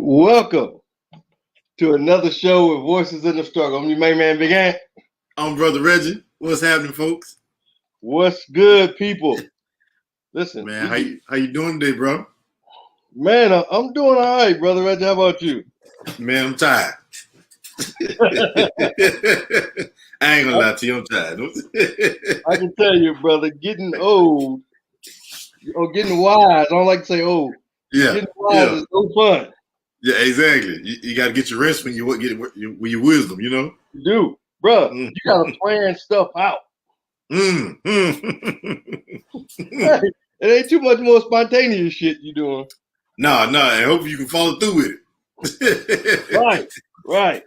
Welcome to another show with Voices in the Struggle. I'm your main man, Big Ant. I'm Brother Reggie. What's happening, folks? What's good, people? Listen, man, how you doing today, bro? Man, I'm doing all right, Brother Reggie. How about you? Man, I'm tired. I ain't gonna lie to you, I'm tired. I can tell you, brother, getting old or getting wise. I don't like to say old. Yeah, getting wise is no fun. Yeah, exactly. You got to get your rest when you get with your wisdom, you know. You do, bro. You gotta plan stuff out. Hey, it ain't too much more spontaneous shit you doing. No. I hope you can follow through with it. Right.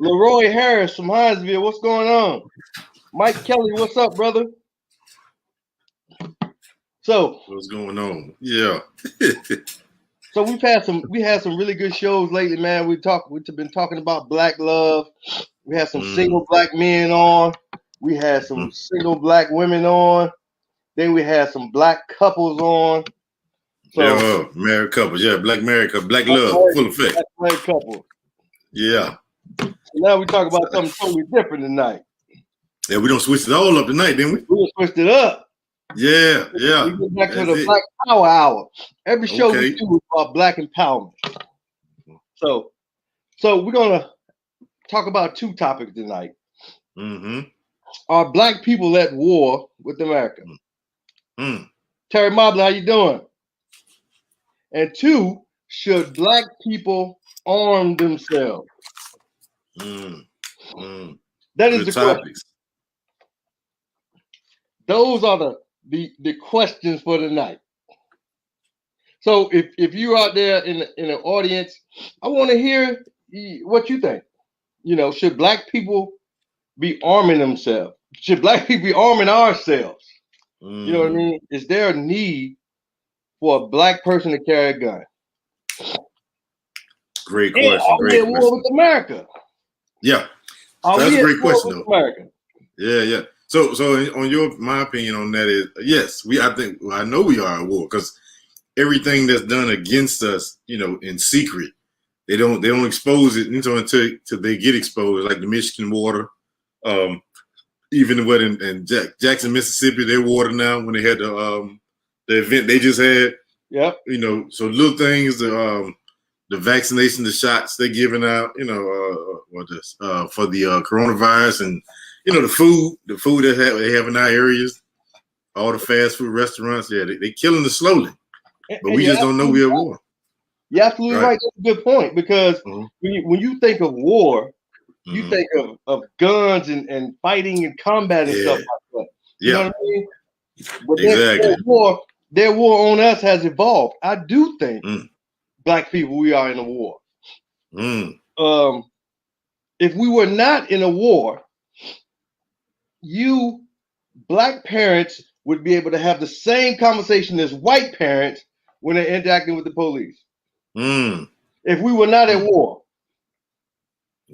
Leroy Harris from Hinesville, what's going on? Mike Kelly, what's up, brother? So what's going on? Yeah. So we had some really good shows lately, man. We've been talking about black love. We had some single black men on. We had some single black women on. Then we had some black couples on. So married couples, black married couple, black love, full effect. Black married couple. Yeah. So now we talk about something totally different tonight. Yeah, we don't switch it all up tonight, didn't we? We switched it up. Yeah. We get back to the Black Power Hour. Every show we do is about black empowerment. So we're gonna talk about two topics tonight. Are black people at war with America? Terry Mobley, how you doing? And two, should black people arm themselves? That is the question. Those are the questions for tonight. So if you're out there in the audience, I want to hear what you think. You know, should black people be arming themselves? Should black people be arming ourselves? You know what I mean? Is there a need for a black person to carry a gun? Great question. Are we at war with America? Yeah, that's a great question, though. America? Yeah. So on my opinion on that is yes. I know we are at war because everything that's done against us, you know, in secret, they don't expose it until they get exposed, like the Michigan water, even what in Jackson, Mississippi, their water now when they had the event they just had. Yep. You know, so little things, the vaccination, the shots they're giving out, you know, for the coronavirus, and you know the food that they have in our areas, all the fast food restaurants, they killing us slowly, but we just don't know we're at war. You're absolutely right. That's a good point because when you think of war, you think of guns and fighting and combat and stuff like that. You know what I mean? But exactly. Their war on us has evolved. I do think black people, we are in a war. If we were not in a war, black parents would be able to have the same conversation as white parents when they're interacting with the police. If we were not at war.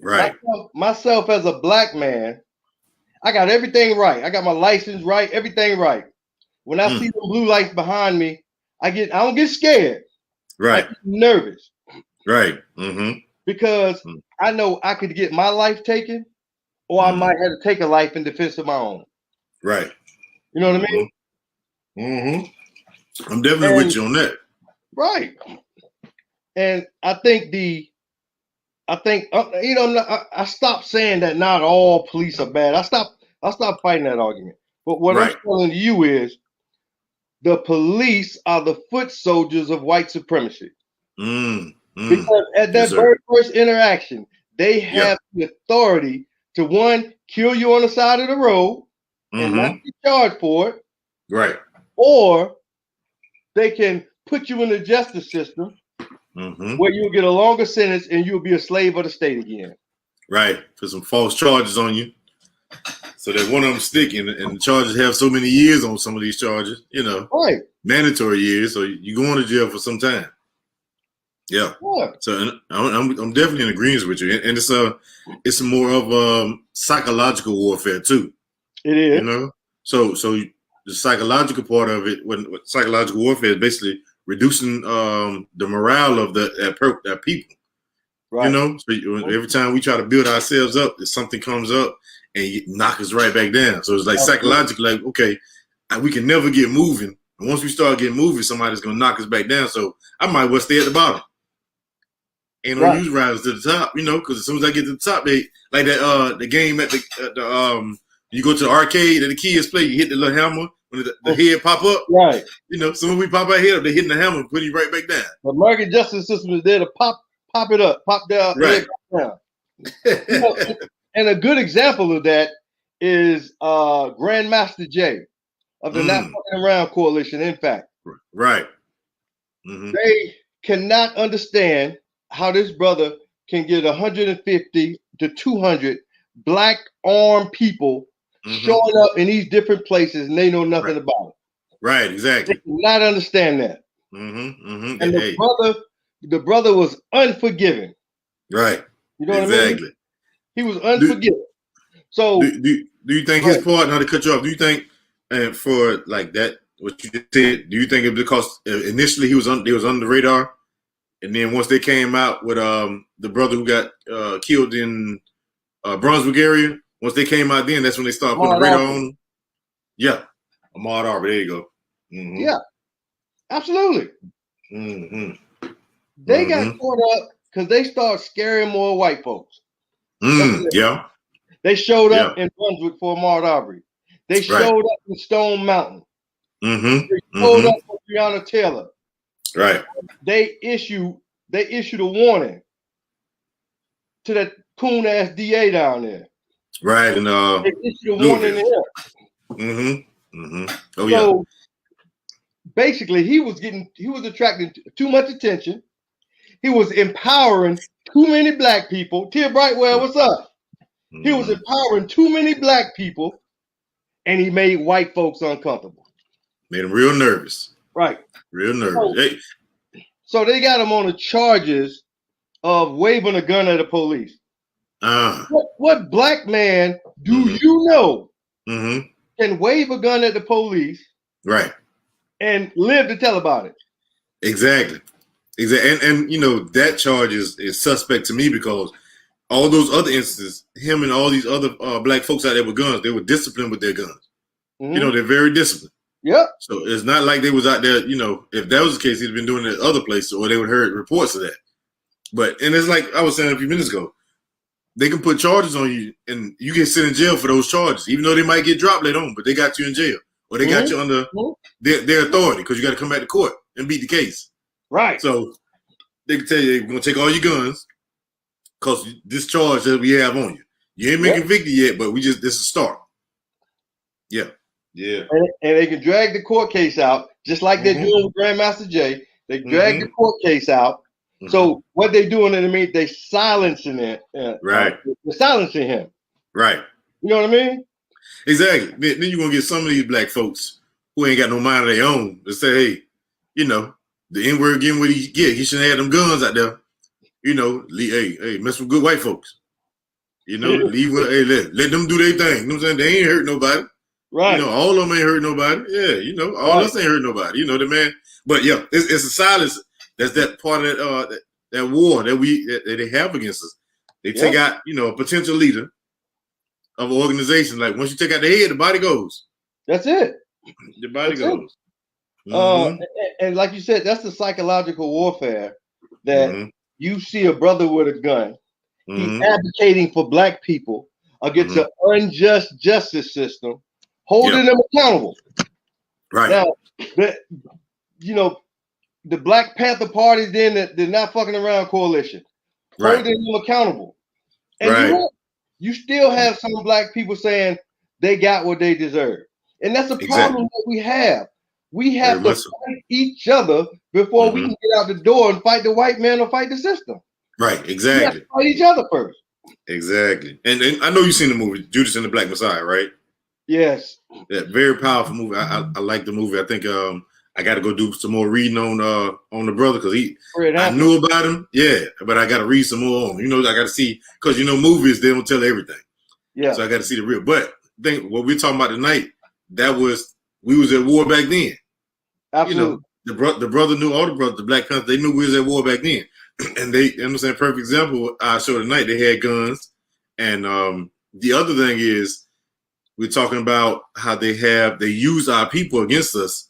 Right. Myself as a black man, I got everything right. I got my license right, everything right. When I see the blue lights behind me, I don't get scared. Right. I get nervous. Right. Because I know I could get my life taken or I might have to take a life in defense of my own. Right. You know what I mean? Mm-hmm. I'm definitely with you on that. Right. And I think I stopped saying that not all police are bad. I stopped fighting that argument. But what I'm telling you is the police are the foot soldiers of white supremacy. Because at that very first interaction, they have the authority to, one, kill you on the side of the road and not be charged for it. Right. Or they can put you in the justice system where you'll get a longer sentence and you'll be a slave of the state again. Right. Put some false charges on you. So that one of them stick, and the charges have so many years on some of these charges, right? Mandatory years, so you go to jail for some time. Yeah. So I'm definitely in agreement with you, and it's more of psychological warfare too. It is, So the psychological part of it, when psychological warfare is basically reducing the morale of that people. Right. So every time we try to build ourselves up, if something comes up and you knock us right back down. So it's like psychologically, like, okay, we can never get moving. And once we start getting moving, somebody's going to knock us back down. So I might well stay at the bottom. Ain't no use riders to the top, because as soon as I get to the top, they like that the game at the you go to the arcade that the kids play, you hit the little hammer when the head pop up. Right. So when we pop our head up, they're hitting the hammer and putting you right back down. The American justice system is there to pop it up, pop down, right down. And a good example of that is Grandmaster Jay of the Not Fucking Around Coalition. In fact, right, they cannot understand how this brother can get 150 to 200 black armed people showing up in these different places, and they know nothing about it. Right, exactly. They cannot understand that. And the brother was unforgiving. Right. You know what I mean? He was unforgiving. So do you think his part, not to cut you off, do you think for like that, what you just said, do you think it because initially they was on the radar, and then once they came out with the brother who got killed in Brunswick area, once they came out, then that's when they started putting the radar on? Yeah. Ahmaud Arbery, there you go. Yeah, absolutely. They got caught up because they started scaring more white folks. Yeah. They showed up in Brunswick for Ahmaud Arbery. They showed up in Stone Mountain. They showed up for Breonna Taylor. Right. They issued a warning to that coon ass DA down there. Right. And they issued a warning there. Oh, so basically he was attracting too much attention. He was empowering too many black people. Tia Brightwell, what's up? He was empowering too many black people, and he made white folks uncomfortable. Made them real nervous. Right. Real nervous. So they got him on the charges of waving a gun at the police. What black man do you know can wave a gun at the police, right, and live to tell about it? Exactly. And that charge is suspect to me because all those other instances, him and all these other black folks out there with guns, they were disciplined with their guns. They're very disciplined. Yep. So it's not like they was out there, if that was the case, he'd been doing it at other places, or they would heard reports of that. And it's like I was saying a few minutes ago, they can put charges on you and you get sit in jail for those charges, even though they might get dropped later on, but they got you in jail. Or they got you under their authority because you got to come back to court and beat the case. Right. So they can tell you they're going to take all your guns because this charge that we have on you. You ain't been convicted yet, but this is a start. Yeah. Yeah. And they can drag the court case out, just like they're doing with Grandmaster Jay. They drag the court case out. So what they doing in the mean, they silencing it. Right. They're silencing him. Right. You know what I mean? Exactly. Then you're going to get some of these black folks who ain't got no mind of their own to say, hey, the N-word getting what he get. He shouldn't have them guns out there. Hey, mess with good white folks. Leave let them do their thing. You know what I'm saying? They ain't hurt nobody. Right. All of them ain't hurt nobody. Yeah, all of us ain't hurt nobody. The man. But yeah, it's a silence. That's that part of that war that they have against us. They take out, a potential leader, of an organization. Like once you take out the head, the body goes. That's it. The body goes. And like you said, that's the psychological warfare that you see a brother with a gun. He's advocating for black people against an unjust justice system, holding them accountable. Right. Now, the Black Panther Party, then the Not Fucking Around coalition, holding them accountable. And you still have some black people saying they got what they deserve. And that's a problem that we have. We have to fight each other before we can get out the door and fight the white man or fight the system. Right, exactly. We have to fight each other first. Exactly. And I know you've seen the movie Judas and the Black Messiah, right? Yes. That very powerful movie. I like the movie. I think I got to go do some more reading on the brother because I knew about him. Yeah, but I got to read some more on him. You know, I got to see because movies they don't tell everything. Yeah. So I got to see the real. But I think what we're talking about tonight, we was at war back then. Absolutely. You know, the brother knew all the brothers, the Black Panthers, they knew we was at war back then. And they, you know what I'm saying, perfect example, I showed tonight, they had guns. And the other thing is, we're talking about how they use our people against us.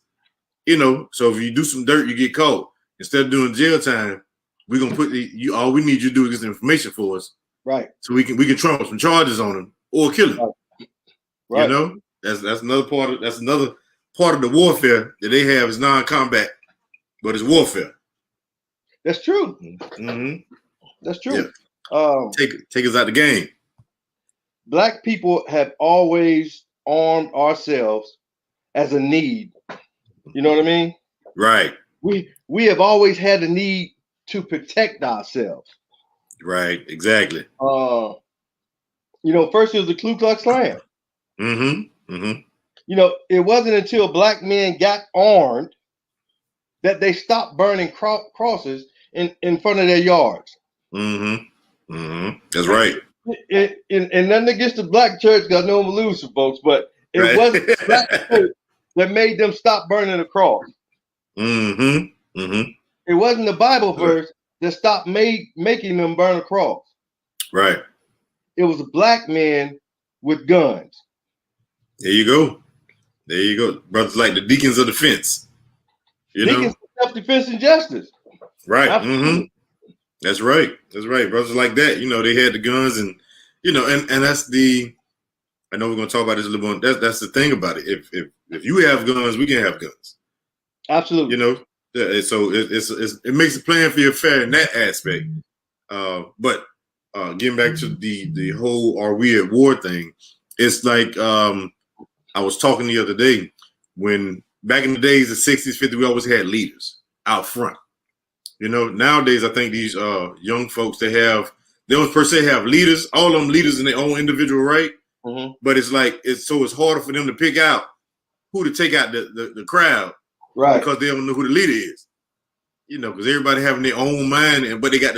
You know, so if you do some dirt, you get caught. Instead of doing jail time, we're gonna put all we need you to do is get the information for us. Right. So we can trump some charges on him or kill him. Right. You know? That's another part of the warfare that they have is non-combat, but it's warfare. That's true. That's true. Yeah. Take us out the game. Black people have always armed ourselves as a need. You know what I mean? Right. We have always had a need to protect ourselves. Right. Exactly. First it was the Ku Klux Klan. It wasn't until black men got armed that they stopped burning crosses in front of their yards. That's right. And nothing against the black church, got no lose folks, but it wasn't the black church that made them stop burning the cross. It wasn't the Bible verse that stopped making them burn a cross. Right. It was black men with guns. There you go. Brothers like the deacons of defense. Deacons of self-defense and justice. Right. That's right. Brothers like that, they had the guns and that's I know we're gonna talk about this a little bit. That's the thing about it. If you have guns, we can have guns. Absolutely. So it makes the playing field fair in that aspect. But getting back to the whole "are we at war" thing, it's like I was talking the other day when back in the days, the 60s, 50s, we always had leaders out front. Nowadays I think these young folks they don't per se have leaders. All of them leaders in their own individual right. But it's like it's harder for them to pick out who to take out the crowd, right? Because they don't know who the leader is, because everybody having their own mind, but they got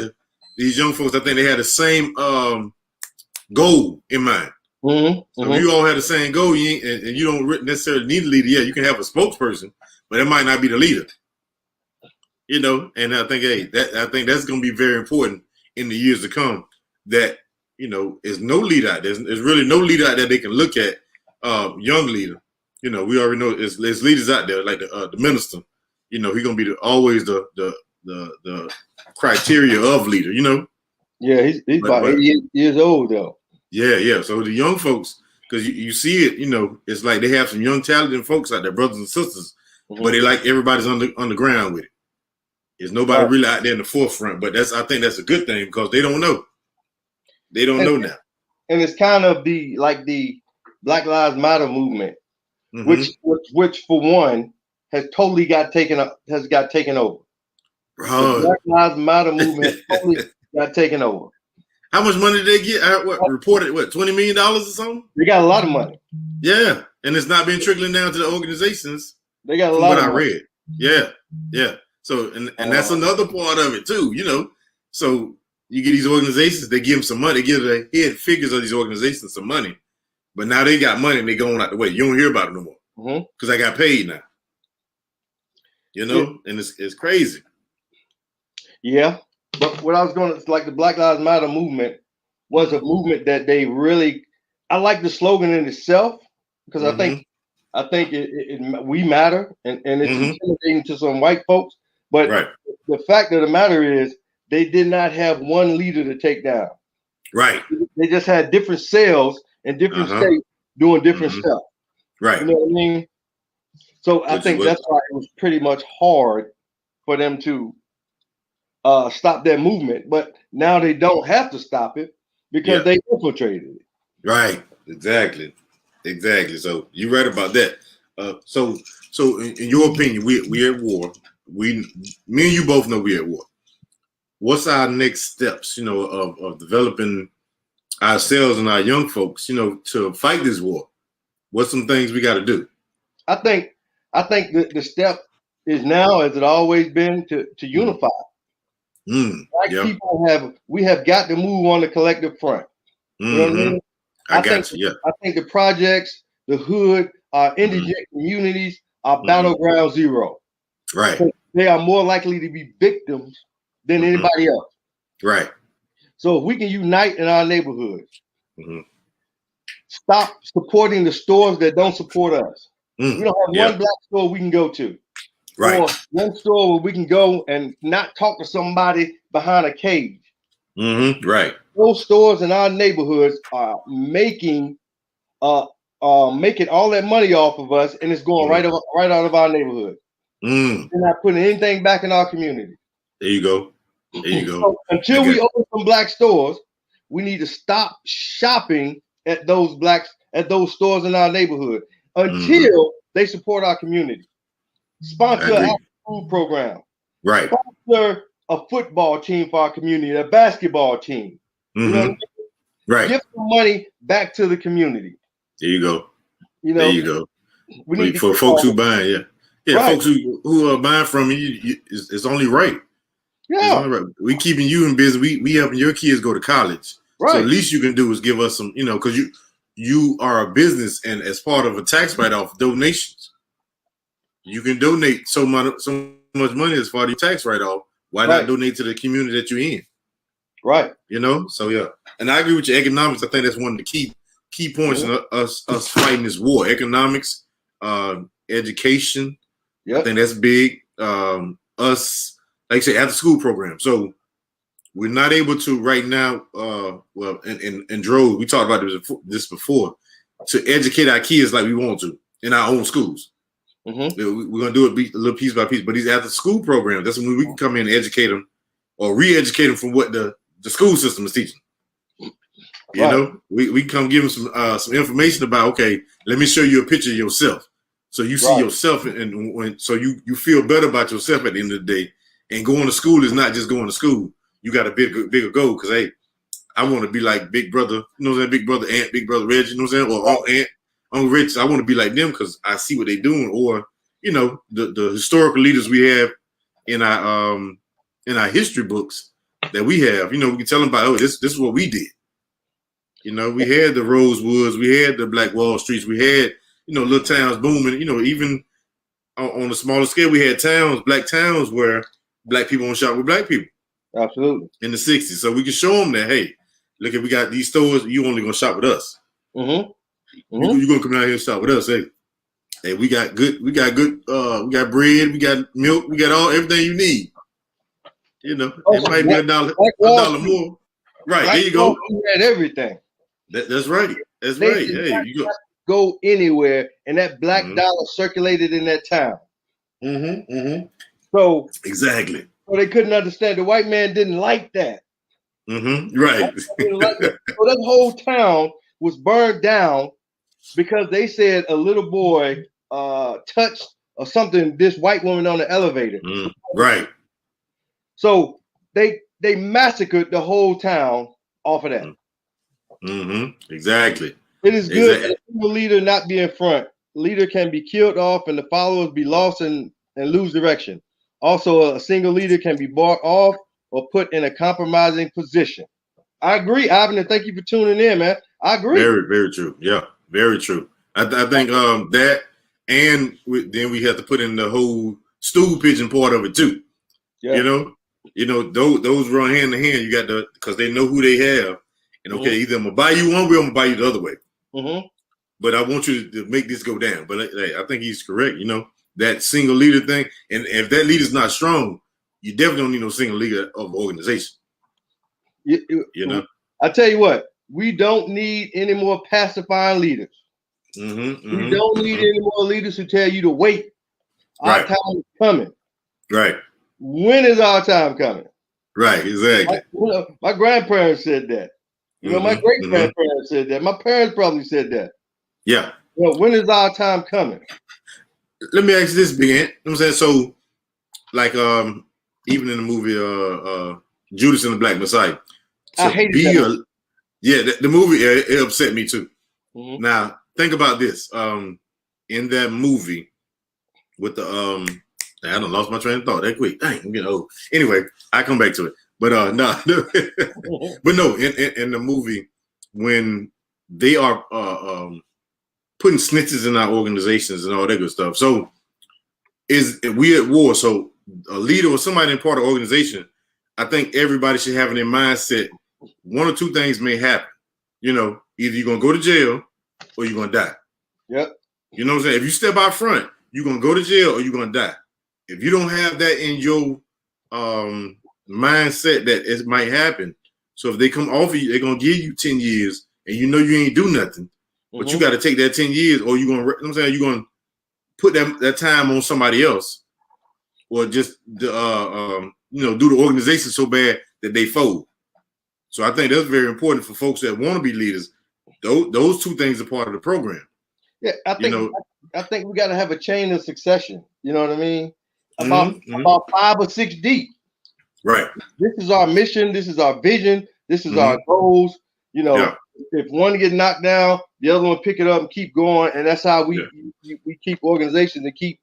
these young folks. I think they had the same goal in mind. So if you all have the same goal, and you don't necessarily need a leader. Yeah, you can have a spokesperson, but it might not be the leader. And I think that's going to be very important in the years to come. That is no leader out there. There's really no leader out there they can look at. Young leader, we already know there's leaders out there like the minister. He's gonna be always the criteria of leader. Yeah, he's about 88 years old though. Yeah. So the young folks, because you see it, it's like they have some young talented folks out there, brothers and sisters, but they like everybody's on the ground with it. There's nobody really out there in the forefront, but I think that's a good thing because they don't know. They don't know now. And it's kind of the Black Lives Matter movement, which for one has totally got taken over. The Black Lives Matter movement totally got taken over. How much money did they get? Reported $20 million or something? They got a lot of money. Yeah, and it's not been trickling down to the organizations. They got a lot of money. What I read. Yeah. So and that's another part of it too. So you get these organizations, they give them some money, they give the head figures of these organizations some money, but now they got money and they going out the way. You don't hear about it no more because I got paid now. And it's crazy. Yeah, but what I was going to like the Black Lives Matter movement was a movement that they really I like the slogan in itself because I think we matter and it's intimidating to some white folks. But the fact of the matter is they did not have one leader to take down. Right. They just had different cells in different states doing different stuff. Right. You know what I mean? So I think that's why it was pretty much hard for them to stop that movement. But now they don't have to stop it because they infiltrated it. Right. Exactly. So you're right about that. So in your opinion, we're at war. Me and you both know we're at war. What's our next steps, of developing ourselves and our young folks, to fight this war? What's some things we got to do? I think the step is now, as it always been, to unify. Black people have got to move on the collective front. You know what I mean? I think the projects, the hood, indigent communities are battleground zero. Right. They are more likely to be victims than anybody else. Right. So if we can unite in our neighborhoods, stop supporting the stores that don't support us. We don't have one black store we can go to. Right. Or one store where we can go and not talk to somebody behind a cage. Right. Those stores in our neighborhoods are making all that money off of us, and it's going right out of our neighborhood. They're not putting anything back in our community. There you go. So until we open some black stores, we need to stop shopping at those stores in our neighborhood until they support our community. Sponsor an after-school program. Right. Sponsor a football team for our community, a basketball team. You know what I mean? Right. Give some money back to the community. There you go. There you go. We need for folks who buying, folks who are buying from you, it's only right. Yeah. Only right. We keeping you in business. We helping your kids go to college. Right. So the least you can do is give us some, because you are a business, and as part of a tax write-off, donations. You can donate so much money as part of your tax write-off. Why not donate to the community that you're in? Right. So yeah. And I agree with your economics. I think that's one of the key points in us fighting this war. Economics, education. I think that's big. Us, like I say, after school program. So we're not able to right now, in Drove, we talked about this before, to educate our kids like we want to in our own schools. We're going to do it a little piece by piece. But these after school programs, that's when we can come in and educate them or re-educate them from what the school system is teaching. You know, we come give them some information about, okay, let me show you a picture of yourself. So you see yourself, and so you feel better about yourself at the end of the day. And going to school is not just going to school. You got a bigger goal, because, hey, I want to be like Big Brother, you know what I'm saying? Big Brother Ant, Big Brother Reggie, you know what I'm saying? Or Uncle Ant, Uncle Rich. I want to be like them because I see what they're doing. Or, the historical leaders we have in our history books that we have. We can tell them about, this is what we did. We had the Rosewoods, we had the Black Wall Streets, we had, little towns booming. Even on a smaller scale, we had black towns where black people don't shop with black people. Absolutely. In the 60s. So we can show them that, hey, look, we got these stores, you only gonna shop with us. You're gonna come down here and shop with us. Hey, we got bread, we got milk, we got everything you need. It might be $1 more. Right, there you go. We had everything. That's right. That's right. Hey, you go anywhere, and that black dollar circulated in that town. So exactly. So they couldn't understand. The white man didn't like that. Right. So that whole town was burned down because they said a little boy touched or something this white woman on the elevator. Right. So they massacred the whole town off of that. Exactly. It is good that a leader not be in front. Leader can be killed off and the followers be lost and lose direction. Also, a single leader can be bought off or put in a compromising position. I agree, Ivan, and thank you for tuning in, man. I agree. Very, very true. Yeah, very true. I think that, and then we have to put in the whole stool pigeon part of it too. Yeah. Those run hand in hand. You got because they know who they have. And okay, either I'm gonna buy you one way or I'm gonna buy you the other way. Mm-hmm. But I want you to make this go down. But I think he's correct. You know, that single leader thing. And if that leader's not strong, you definitely don't need no single leader of organization. You know? I tell you what, we don't need any more pacifying leaders. Mm-hmm, we don't need any more leaders who tell you to wait. Our time is coming. Right. When is our time coming? Right, exactly. My grandparents said that. You know, my great grandparents said that. My parents probably said that. Yeah. Well, when is our time coming? Let me ask you this, Big Ant. You know what I'm saying? So, like, even in the movie Judas and the Black Messiah. I hated that. The movie, it upset me too. Mm-hmm. Now, think about this. In that movie with the I done lost my train of thought that quick. Dang, I'm getting old. Anyway, I come back to it. But no. But no, in the movie, when they are putting snitches in our organizations and all that good stuff. So we at war. So a leader or somebody in part of the organization, I think everybody should have in their mindset, one or two things may happen. You know, either you're gonna go to jail or you're gonna die. Yep. You know what I'm saying? If you step out front, you're gonna go to jail or you're gonna die. If you don't have that in your mindset that it might happen, so if they come off of you, they're gonna give you 10 years and you know you ain't do nothing, but you got to take that 10 years, or you're gonna, you know what I'm saying, you're gonna put that time on somebody else, or just do the organization so bad that they fold. So I think that's very important for folks that want to be leaders. Those two things are part of the program. Yeah, I think we got to have a chain of succession. You know what I mean? About 5 or 6 deep. Right. This is our mission. This is our vision. This is our goals. You know, if one get knocked down, the other one pick it up and keep going, and that's how we keep organizations and keep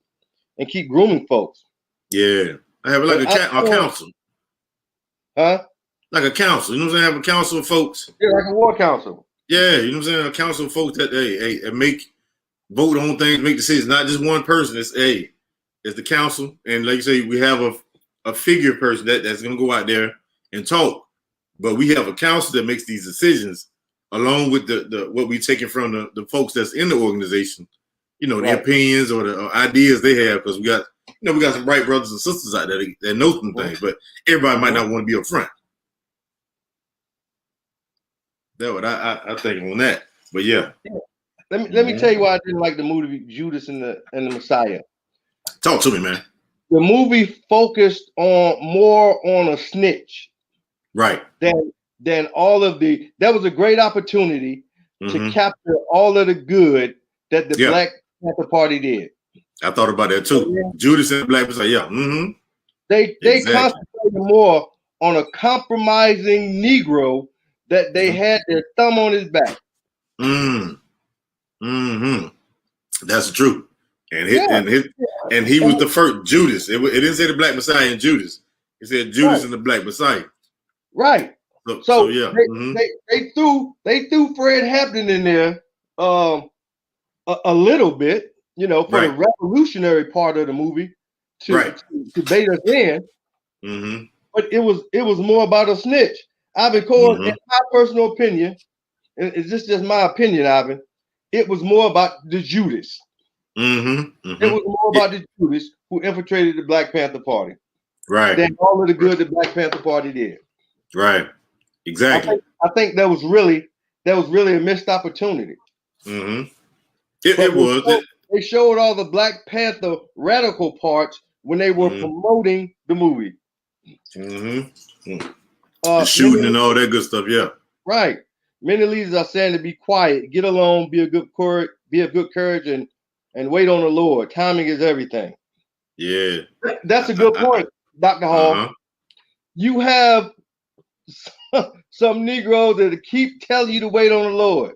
grooming folks. Yeah, I have like a council. Huh? Like a council. You know what I'm saying? I have a council of folks. Yeah, like a war council. Yeah, you know what I'm saying? A council of folks that vote on things, make decisions. Not just one person. It's the council, and like you say, we have a figure person that's gonna go out there and talk. But we have a council that makes these decisions, along with the what we taking from the folks that's in the organization. You know, the opinions or the ideas they have, because we got some bright brothers and sisters out there that know some things, but everybody might not want to be up front. That's what I think on that. But yeah. Let me tell you why I didn't like the movie Judas and the Messiah. Talk to me, man. The movie focused more on a snitch. Right. Than all of that was a great opportunity to capture all of the good that the Black Panther Party did. I thought about that too. Judas and the Black Messiah, yeah. Mm-hmm. They concentrated more on a compromising Negro that they had their thumb on his back. That's the truth. And he was the first Judas. It didn't say the Black Messiah and Judas. It said Judas and the Black Messiah. Right. So yeah. They threw Fred Hampton in there a little bit, you know, for the revolutionary part of the movie to bait us in. Mm-hmm. But it was more about a snitch. Ivan Cohen, in my personal opinion, and it's just my opinion, Ivan, it was more about the Judas. It was more about the Judas who infiltrated the Black Panther Party. Right. Than all of the good the Black Panther Party did. Right. Exactly. I think that was really a missed opportunity. It was. They showed all the Black Panther radical parts when they were promoting the movie. The shooting and all that good stuff, yeah. Right. Many leaders are saying to be quiet, get along, be of good courage, and wait on the Lord. Timing is everything. Yeah. That's a good point, Dr. Hall. You have some Negroes that keep telling you to wait on the Lord.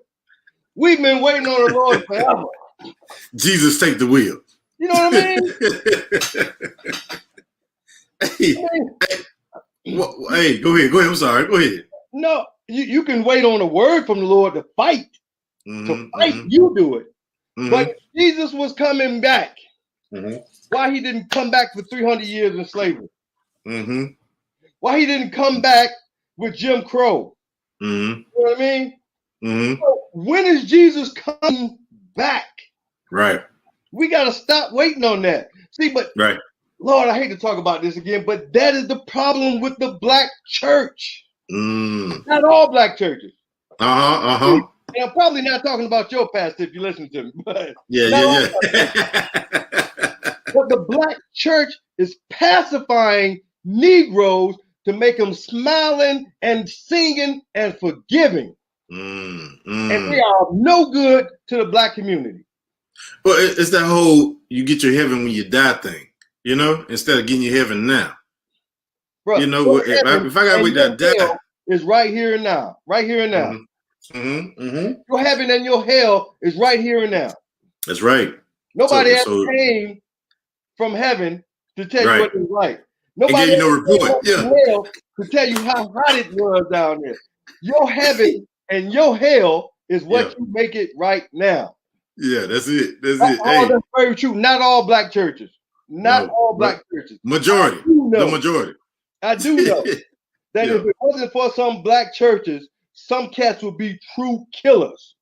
We've been waiting on the Lord forever. Jesus, take the wheel. You know what I mean? Hey, go ahead. I'm sorry. Go ahead. No, you can wait on a word from the Lord to fight. To fight, you do it. But Jesus was coming back. Why he didn't come back for 300 years in slavery? Why he didn't come back with Jim Crow? You know what I mean? So when is Jesus coming back? Right. We got to stop waiting on that. See, but right. Lord, I hate to talk about this again, but that is the problem with the black church. Not all black churches. And I'm probably not talking about your pastor if you listen to me, but yeah. But the black church is pacifying Negroes to make them smiling and singing and forgiving. And they are no good to the black community. Well, it's that whole you get your heaven when you die thing, you know, instead of getting your heaven now. Bro, you know, if I got to wait to die, it's right here and now. Right here and now. Your heaven and your hell is right here and now. That's right. Nobody came from heaven to tell you what it's like. Nobody gave you no report. Hell to tell you how hot it was down there. Your heaven and your hell is what you make it right now. Yeah, that's it. That's That's very true. Not all black churches. Not all black churches. Majority. The majority. I do know that if it wasn't for some black churches, some cats would be true killers.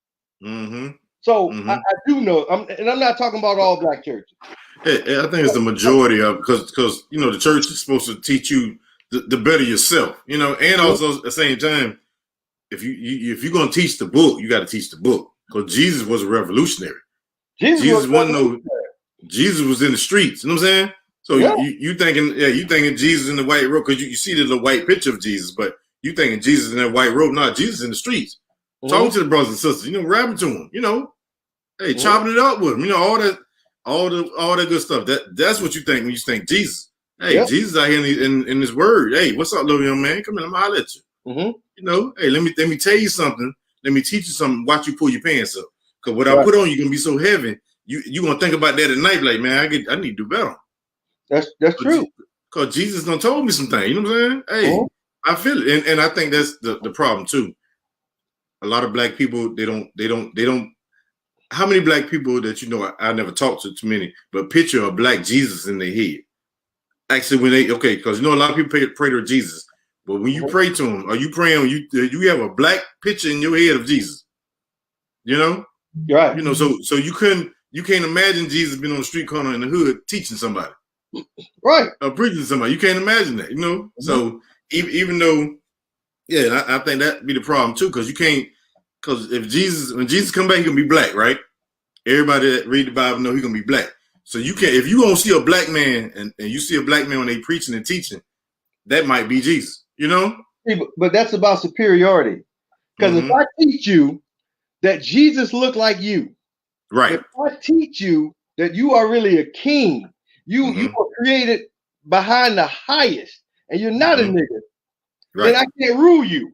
So I do know, and I'm not talking about all black churches. I think it's the majority of because you know the church is supposed to teach you the better yourself, you know, and also at the same time, if you're gonna teach the book, you got to teach the book because Jesus was a revolutionary. Jesus was in the streets. You know what I'm saying? So you thinking Jesus in the white robe because you see the white picture of Jesus, but you thinking Jesus in that white robe? No, Jesus in the streets, talking to the brothers and sisters, you know, rapping to them, you know, hey, chopping it up with them, you know, all that good stuff. That's what you think when you think Jesus. Hey, Jesus out here in His word. Hey, what's up, little young man? Come in, I'm gonna holler at you. You know, hey, let me tell you something. Let me teach you something. Watch you pull your pants up. Because what I put on you gonna be so heavy. You gonna think about that at night, like, man, I need to do better. That's true. Because Jesus done told me some things. You know what I'm saying? Hey, I feel it, and I think that's the problem too. A lot of black people they don't. How many black people that you know? I never talked to too many, but picture a black Jesus in their head. Actually, when because you know a lot of people pray to Jesus, but when you pray to him, are you praying? You have a black picture in your head of Jesus. You know, right? You know, so you can't imagine Jesus being on the street corner in the hood teaching somebody, right? Or preaching to somebody. You can't imagine that. You know, so even though, I think that'd be the problem too, because you can't. Because when Jesus come back, he's gonna be black, right? Everybody that read the Bible know he's gonna be black. So you can't, if you don't see a black man and you see a black man when they preaching and teaching, that might be Jesus, you know? But that's about superiority. Because if I teach you that Jesus looked like you, right? If I teach you that you are really a king, you were created behind the highest, and you're not a nigga, then I can't rule you.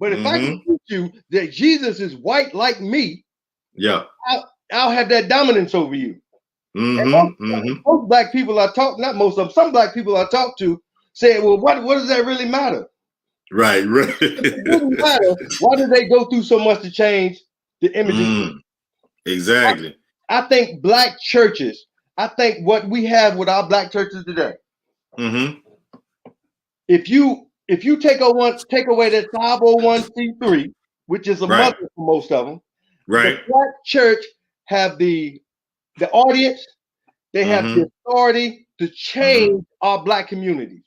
But if I can teach you that Jesus is white like me, I'll have that dominance over you. Most black people I talk, not most of them, some black people I talk to say, well, what does that really matter? Right. It doesn't matter. Why do they go through so much to change the image? Exactly. I think black churches, I think what we have with our black churches today, if you take away that 501c3, which is a mother for most of them, the black church have the audience, they have the authority to change our black communities.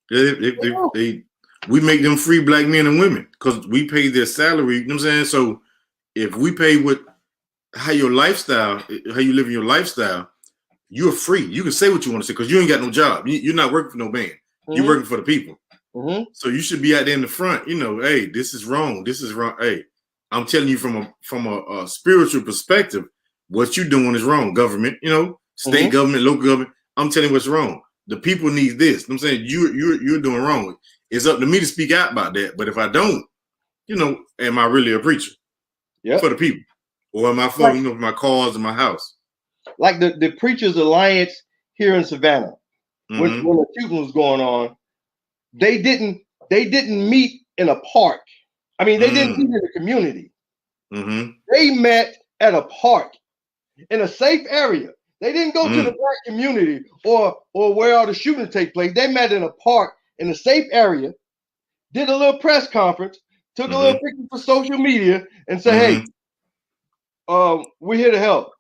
We make them free black men and women because we pay their salary. You know what I'm saying? So if we pay how you live in your lifestyle, you're free. You can say what you want to say because you ain't got no job. You're not working for no man. You're working for the people. So you should be out there in the front. You know, hey, this is wrong. This is wrong. Hey, I'm telling you from a spiritual perspective, what you're doing is wrong. Government, you know, state government, local government. I'm telling you what's wrong. The people need this. I'm saying you're doing wrong. It's up to me to speak out about that. But if I don't, you know, am I really a preacher? For the people, or am I for my cause and my house? Like the Preachers Alliance here in Savannah, when the shooting was going on, they didn't meet in a park. I mean, they didn't meet in the community. They met at a park in a safe area. They didn't go to the black community or where all the shootings take place. They met in a park in a safe area, did a little press conference, took a little picture for social media, and said, "Hey, we're here to help.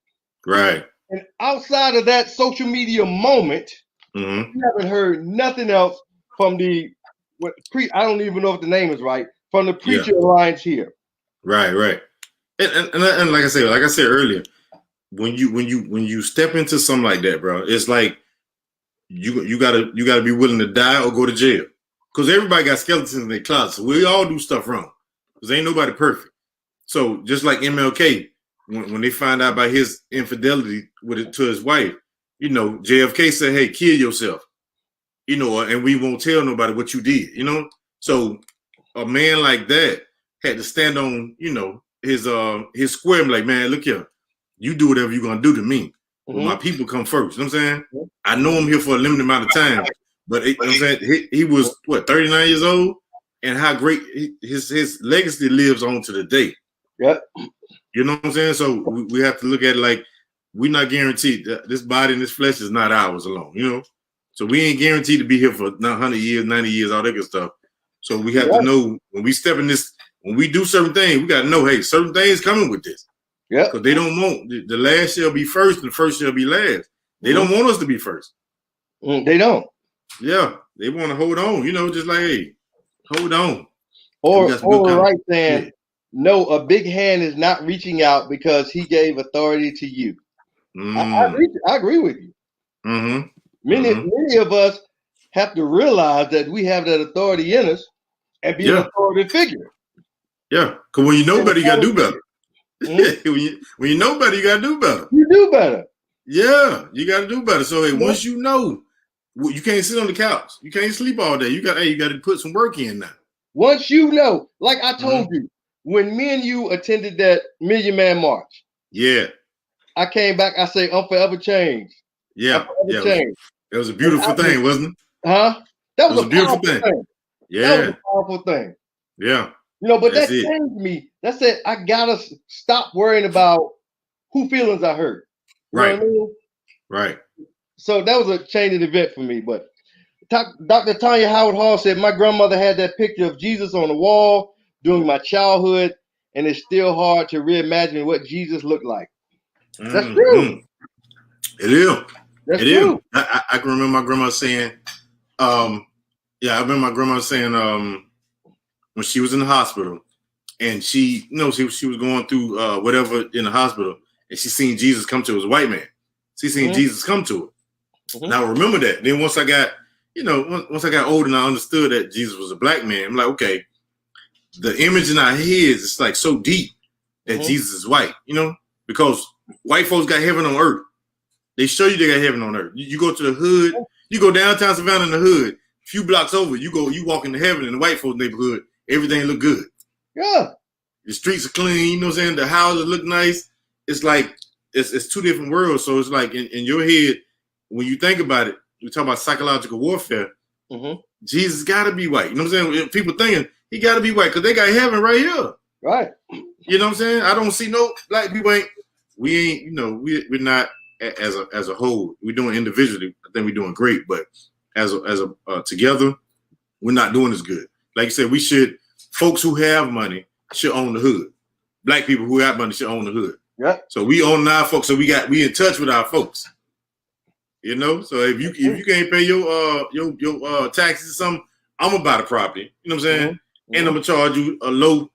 Right. And outside of that social media moment, we haven't heard nothing else from the I don't even know if the name is right, from the Preacher Alliance here. Right. And like I said earlier, when you step into something like that, bro, it's like you gotta be willing to die or go to jail. Because everybody got skeletons in their closet. So we all do stuff wrong. Because ain't nobody perfect. So just like MLK, when they find out about his infidelity to his wife, JFK said, "Hey, kill yourself," and we won't tell nobody what you did, So a man like that had to stand on, his square, like, man, look here, you do whatever you're gonna do to me. But my people come first. You know what I'm saying? I know I'm here for a limited amount of time, but you know what I'm saying? He was 39 years old, and how great his legacy lives on to the day. Yep. You know what I'm saying? So we have to look at it like we're not guaranteed that this body and this flesh is not ours alone, So we ain't guaranteed to be here for 100 years, 90 years, all that good stuff. So we have to know when we step in this, when we do certain things, we got to know, hey, certain things coming with this. Yeah. Because they don't want the last shall be first and the first shall be last. They don't want us to be first. They don't. Yeah. They want to hold on, just like, hey, hold on. Or right saying, no, a big hand is not reaching out because he gave authority to you. I agree with you. Many of us have to realize that we have that authority in us and be an authority figure. Yeah, because when you know better, you got to do better. when you know better, you got to do better. You do better. Yeah, you got to do better. So hey, once you know, you can't sit on the couch. You can't sleep all day. You got to put some work in now. Once you know, like I told you, when me and you attended that Million Man March. Yeah. I came back, I say, I'm forever changed. Yeah. It was a beautiful thing, wasn't it? Huh? That was a beautiful thing. Yeah. That was a powerful thing. Yeah. But that changed me. That said, I gotta stop worrying about who feelings I hurt. You know what I mean? Right. So that was a changing event for me. But Dr. Tanya Howard Hall said my grandmother had that picture of Jesus on the wall during my childhood, and it's still hard to reimagine what Jesus looked like. That's true. It is. That's true. I can remember my grandma saying, I remember my grandma saying when she was in the hospital and she was going through whatever in the hospital, and she seen Jesus come to her. It was a white man. She seen Jesus come to her. And I remember that. Then once I got old and I understood that Jesus was a black man, I'm like, okay, the image in our heads is like so deep that Jesus is white, because white folks got heaven on earth. They show you they got heaven on earth. You go to the hood, you go downtown Savannah in the hood, a few blocks over, you walk into heaven in the white folks neighborhood, everything look good. Yeah. The streets are clean, you know what I'm saying? The houses look nice. It's like, it's two different worlds. So it's like in your head, when you think about it, we talk about psychological warfare, Jesus gotta be white. You know what I'm saying? People thinking he gotta be white because they got heaven right here. Right. You know what I'm saying? I don't see no black people we're not as a whole. We're doing individually. I think we're doing great, but as a together, we're not doing as good. Like you said, folks who have money should own the hood. Black people who have money should own the hood. Yeah. So we own our folks. So we in touch with our folks. So if you can't pay your taxes or something, I'm gonna buy the property. You know what I'm saying? And I'm gonna charge you a low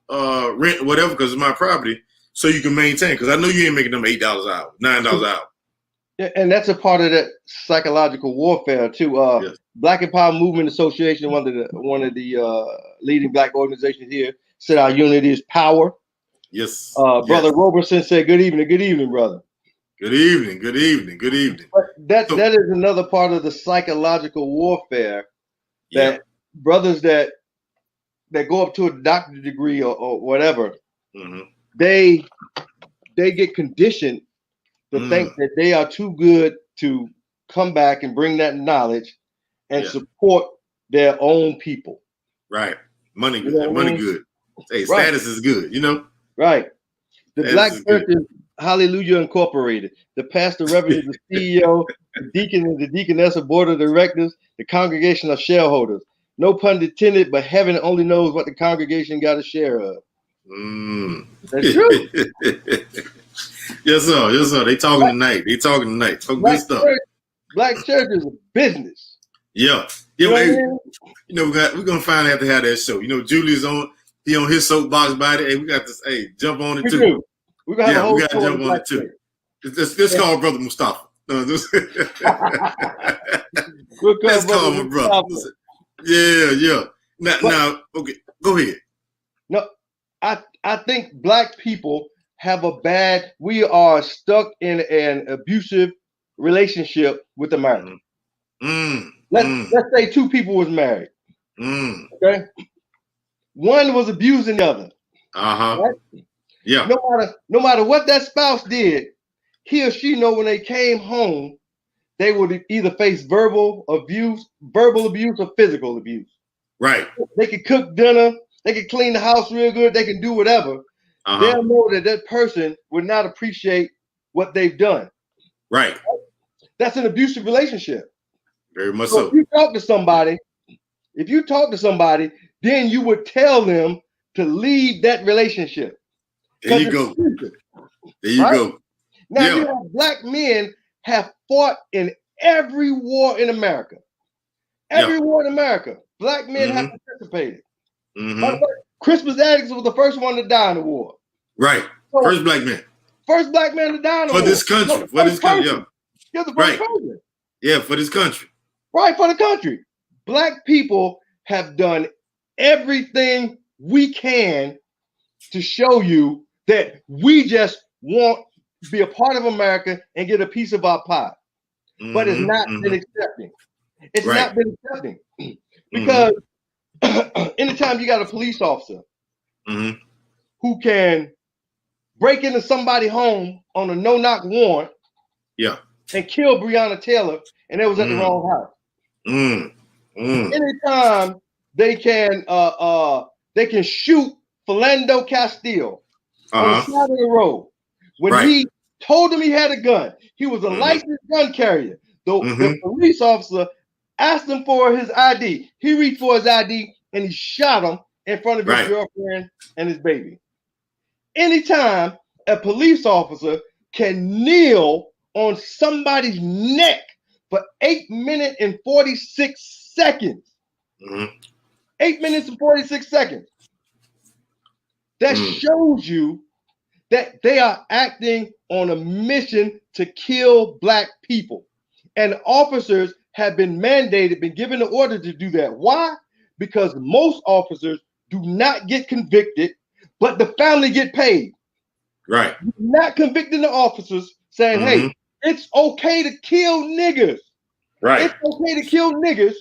rent or whatever because it's my property, so you can maintain. Because I know you ain't making them $8 an hour, $9 an hour. Yeah, and that's a part of that psychological warfare too. Yes. Black Empowerment Movement Association, one of the leading black organizations here, said our unity is power. Yes. Brother Roberson said, "Good evening, brother." Good evening. But that is another part of the psychological warfare that brothers that go up to a doctorate degree or whatever, they get conditioned to think that they are too good to come back and bring that knowledge and support their own people. Right. Money good. Money good. Hey, status is good, Right. The Black Church is Hallelujah Incorporated. The pastor, reverend, is the CEO, the deacon and the deaconess of board of directors, the congregation of shareholders. No pun intended, but heaven only knows what the congregation got a share of. That's true. Yes, sir. Yes, sir. They talking tonight. Talking good stuff. Black church is a business. Yeah. Yeah. We're gonna find out to have that show. Julius on. He on his soapbox body. Hey, we got this. Hey, jump on it too. We got to jump on it too. Let's call Brother Mustafa. Let's call my brother. Yeah. Now, okay, go ahead. No, I think black people we are stuck in an abusive relationship with America. Let's say two people was married. Okay. One was abusing the other. Right? Yeah. No matter what that spouse did, he or she know when they came home, they would either face verbal abuse, or physical abuse. Right. They could cook dinner, they could clean the house real good, they can do whatever. They'll know that person would not appreciate what they've done. Right. That's an abusive relationship. Very much so. If you talk to somebody, then you would tell them to leave that relationship. There you go. Now you have black men have fought in every war in America. War in America. Black men have participated. Crispus Attucks was the first one to die in the war. Right. First black man. First black man to die in the war. For this country. For this country. Yeah. You're the first person. Yeah, for this country. Right, for the country. Black people have done everything we can to show you that we just want to be a part of America and get a piece of our pie. But it's not been accepting. It's not been accepting. Because anytime you got a police officer who can break into somebody's home on a no-knock warrant and kill Breonna Taylor, and it was at the wrong house. Anytime they can shoot Philando Castile on the side of the road when he told him he had a gun. He was a licensed gun carrier. The police officer asked him for his ID. He reached for his ID and he shot him in front of his girlfriend and his baby. Anytime a police officer can kneel on somebody's neck for 8 minutes and 46 seconds. 8 minutes and 46 seconds. That shows you that they are acting on a mission to kill black people. And officers have been given the order to do that. Why? Because most officers do not get convicted, but the family get paid. Right. You're not convicting the officers saying, hey, it's okay to kill niggas. Right. It's okay to kill niggas.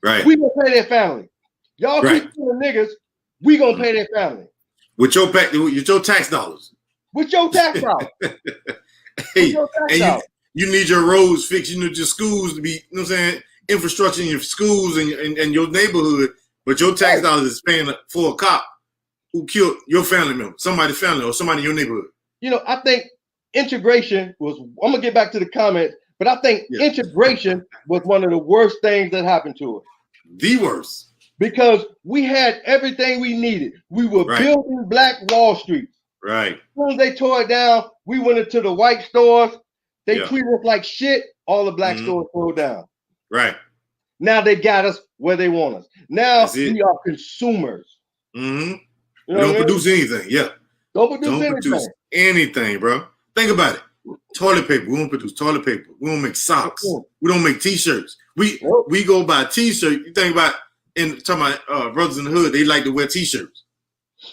Right. We gonna pay their family. Y'all keep killing niggas, we gonna pay their family. With your tax dollars. With your tax dollars. Hey, you need your roads fixed. You need your schools to be, you know what I'm saying, infrastructure in your schools and your neighborhood. But your tax dollars is paying for a cop who killed your family member, somebody's family or somebody in your neighborhood. I think integration was, I'm going to get back to the comment, but I think integration was one of the worst things that happened to us. The worst. Because we had everything we needed. We were building Black Wall Street. Right. As soon as they tore it down, we went into the white stores. They treated us like shit. All the black stores pulled down. Right. Now they got us where they want us. Now we are consumers. You don't produce anything. Yeah. Don't produce anything, bro. Think about it. Toilet paper. We don't produce toilet paper. We don't make socks. We don't make t-shirts. We go buy t-shirts. You think about talking about brothers in the hood, they like to wear t-shirts.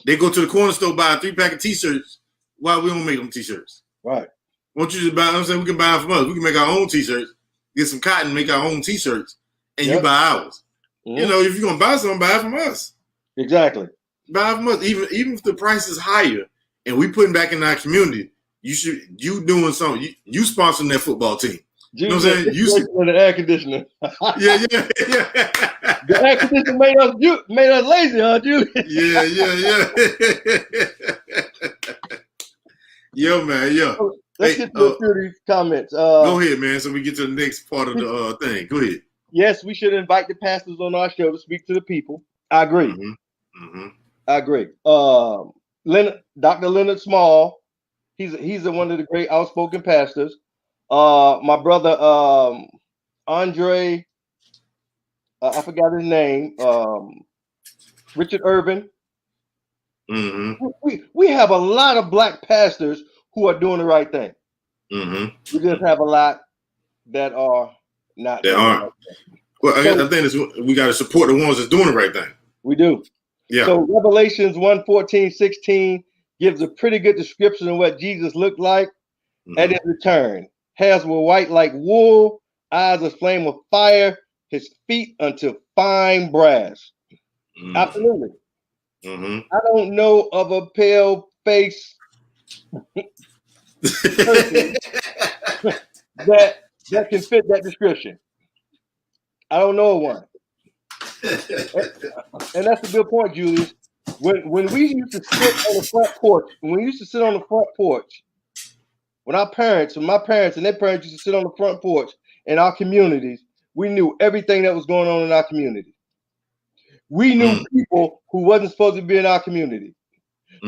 They go to the corner store, buy a 3-pack of t-shirts. Why we don't make them t-shirts? Right. Won't you just buy them? I'm saying we can buy them from us. We can make our own t-shirts, get some cotton, make our own t-shirts, and you buy ours. You know, if you're gonna buy something, buy it from us. Exactly. Buy it from us. Even if the price is higher and we putting back in our community, you doing something. You sponsoring that football team. You know what I'm saying? You the air conditioner. yeah. The air conditioner made us lazy, huh, dude? Yeah. Yo, man, yo. Let's get to a few of these comments. Go ahead, man. So we get to the next part of the thing. Go ahead. Yes, we should invite the pastors on our show to speak to the people. I agree. I agree. Dr. Leonard Small He's one of the great outspoken pastors. My brother Andre, I forgot his name. Richard Irvin. Mm-hmm. We have a lot of black pastors who are doing the right thing. Mm-hmm. We just have a lot that are not. They aren't. Right. Well, I think we got to support the ones that's doing the right thing. We do. Yeah. So Revelations 1:14-16 gives a pretty good description of what Jesus looked like at his return. Hairs were white like wool, eyes a flame of fire, his feet unto fine brass. Mm-hmm. Absolutely. Mm-hmm. I don't know of a pale face person that can fit that description. I don't know one. And that's a good point, Julius. When we used to sit on the front porch, when my parents and their parents used to sit on the front porch in our communities, we knew everything that was going on in our community. We knew people who wasn't supposed to be in our community.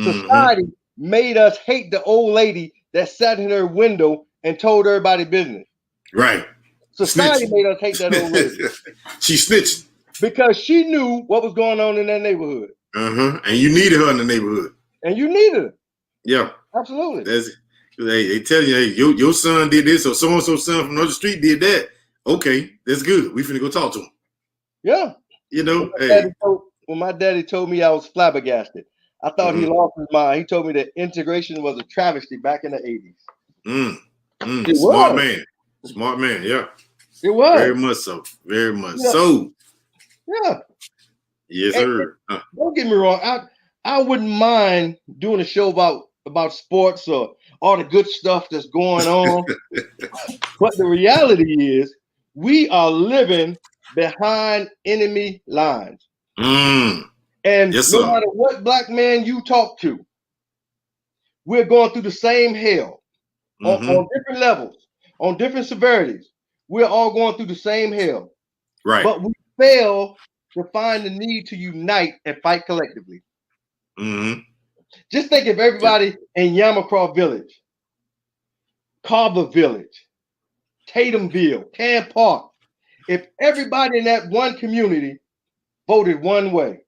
Society made us hate the old lady that sat in her window and told everybody business. Right. Society made us hate that old lady. She snitched. Because she knew what was going on in that neighborhood. And you needed her in the neighborhood. And you needed her. Yeah. Absolutely. They tell you, hey, your son did this, or so-and-so son from another street did that. Okay, that's good. We finna go talk to him. Yeah. You know, when my daddy told me I was flabbergasted, I thought he lost his mind. He told me that integration was a travesty back in the 80s. Smart man. Smart man, yeah. It was. Very much so. Very much so. Yeah. Yes, sir. Don't get me wrong. I wouldn't mind doing a show about sports or all the good stuff that's going on. But the reality is we are living behind enemy lines. And no matter what black man you talk to, we're going through the same hell on different levels, on different severities. We're all going through the same hell. Right. But we fail to find the need to unite and fight collectively. Just think of everybody in Yamacraw Village, Carver Village, Tatumville, Camp Park. If everybody in that one community voted one way,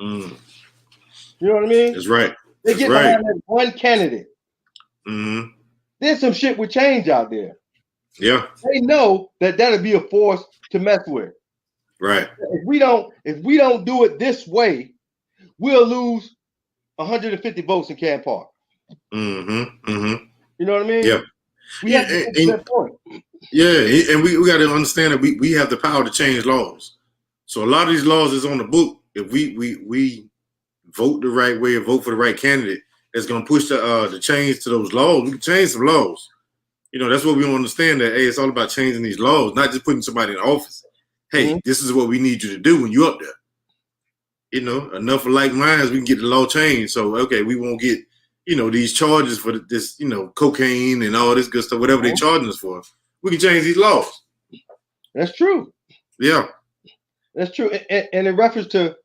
you know what I mean? That's right. They get behind that one candidate. Then some shit would change out there. Yeah. They know that that'll be a force to mess with. Right. If we don't do it this way, we'll lose 150 votes in Camp Park. You know what I mean? Yeah. We have to get to that point. Yeah, and we got to understand that we have the power to change laws. So a lot of these laws is on the book. If we vote the right way and vote for the right candidate, that's going to push the change to those laws. We can change some laws. You know, that's what we don't understand, that, hey, it's all about changing these laws, not just putting somebody in office. Hey, this is what we need you to do when you're up there. You know, enough of like minds, we can get the law changed. So, okay, we won't get, you know, these charges for this, you know, cocaine and all this good stuff, whatever they're charging us for. We can change these laws. That's true. Yeah. That's true. And in reference to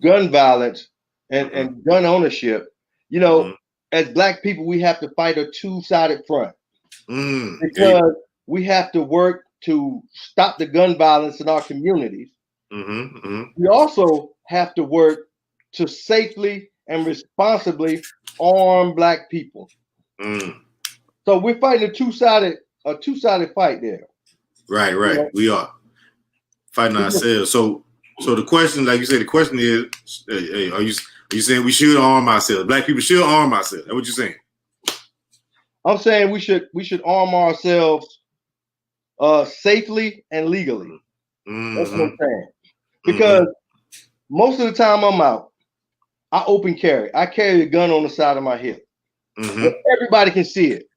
gun violence and gun ownership, you know, as black people, we have to fight a two-sided front. Because we have to work to stop the gun violence in our communities. We also have to work to safely and responsibly arm black people. So we're fighting a two-sided fight there. Right. You know? We are fighting ourselves. So the question, like you said, the question is, hey, are you saying we should arm ourselves? Black people should arm ourselves. That's what you're saying? I'm saying we should arm ourselves safely and legally. That's what I'm saying. Because most of the time I'm out, I open carry. I carry a gun on the side of my hip. Everybody can see it.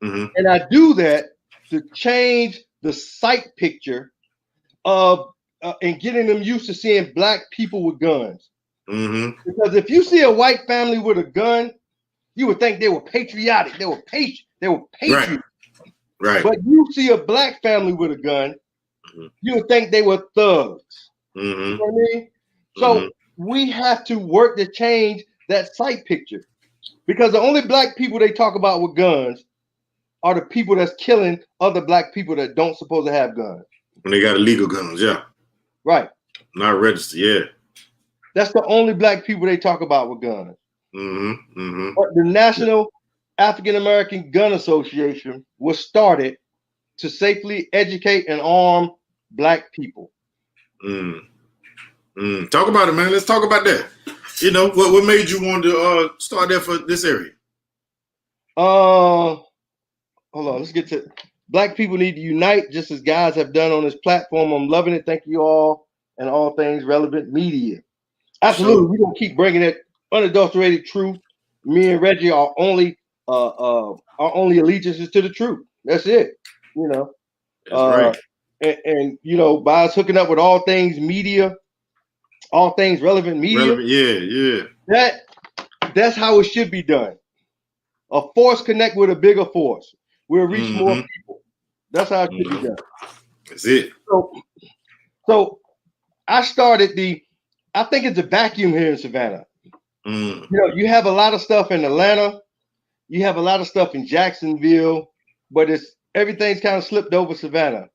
And I do that to change the sight picture of and getting them used to seeing black people with guns. Because if you see a white family with a gun, you would think they were patriotic. They were patriots. Right. But you see a black family with a gun, you would think they were thugs. You know what I mean? So we have to work to change that sight picture, Because the only black people they talk about with guns are the people that's killing other black people that don't supposed to have guns. When they got illegal guns, yeah. Right. Not registered, yeah. That's the only black people they talk about with guns. Mm-hmm. Mm-hmm. But the National African American Gun Association was started to safely educate and arm black people. Talk about it, man. Let's talk about that. You know, what made you want to start that for this area? Hold on. Let's get to black people need to unite, just as guys have done on this platform. I'm loving it. Thank you all and all things relevant media. Absolutely, we're gonna keep bringing it unadulterated truth. Me and Reggie are only allegiances to the truth. That's it. You know. That's right. And you know, by us hooking up with all things media, all things relevant media. Yeah. That's how it should be done. A force connect with a bigger force. We'll reach more people. That's how it should be done. That's it. So I started I think it's a vacuum here in Savannah. You know, you have a lot of stuff in Atlanta, you have a lot of stuff in Jacksonville, but everything's kind of slipped over Savannah.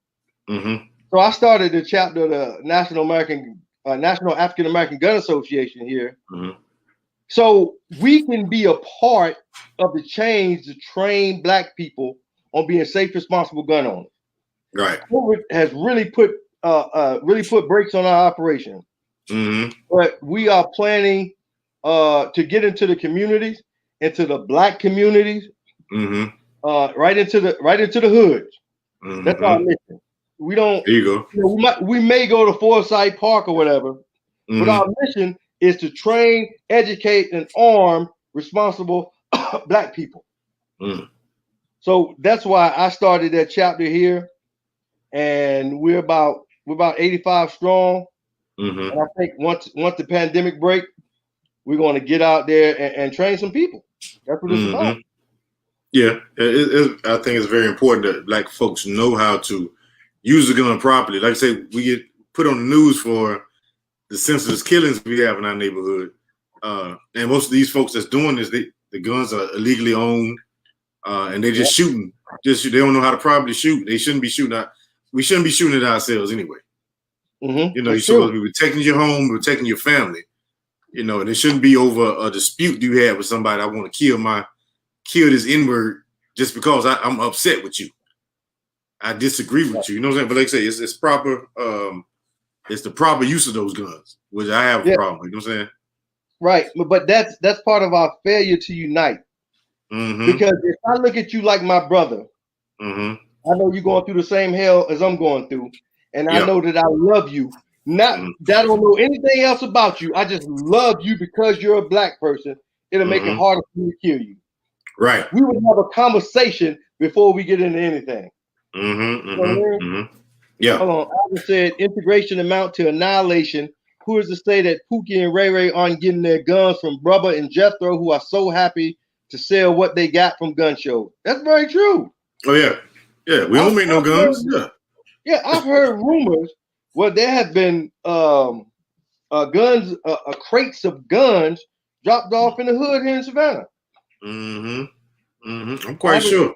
So I started the chapter of the National African American Gun Association here. So we can be a part of the change to train black people on being safe, responsible gun owners. Right. COVID has really put brakes on our operation. But we are planning to get into the communities, into the black communities, right into the hoods. That's our mission. We don't. There you go. You know, we may go to Forsyth Park or whatever, but our mission is to train, educate, and arm responsible black people. So that's why I started that chapter here, and we're about 85 strong. And I think once the pandemic break, we're going to get out there and train some people. That's what it's about. Yeah, I think it's very important that black folks know how to use the gun properly. Like I say, we get put on the news for the senseless killings we have in our neighborhood. And most of these folks that's doing this, the guns are illegally owned, and they're just shooting. They don't know how to properly shoot. They shouldn't be shooting. We shouldn't be shooting at ourselves anyway. You know, you're supposed to be protecting your home, protecting your family. You know, and it shouldn't be over a dispute you had with somebody. I want to kill this N-word just because I'm upset with you. I disagree with you. You know what I'm saying? But like I say, it's proper. It's the proper use of those guns, which I have a problem with. You know what I'm saying? Right, but that's part of our failure to unite. Because if I look at you like my brother, I know you're going through the same hell as I'm going through, and I know that I love you. Not that I don't know anything else about you. I just love you because you're a black person. It'll make it harder for me to kill you. Right. We would have a conversation before we get into anything. Yeah. Hold on. I said integration amount to annihilation. Who is to say that Pookie and Ray Ray aren't getting their guns from Brubba and Jethro, who are so happy to sell what they got from gun shows? That's very true. Oh yeah. Yeah. We don't make no guns. Yeah, I've heard rumors where there have been guns, crates of guns dropped off in the hood here in Savannah. I'm quite sure.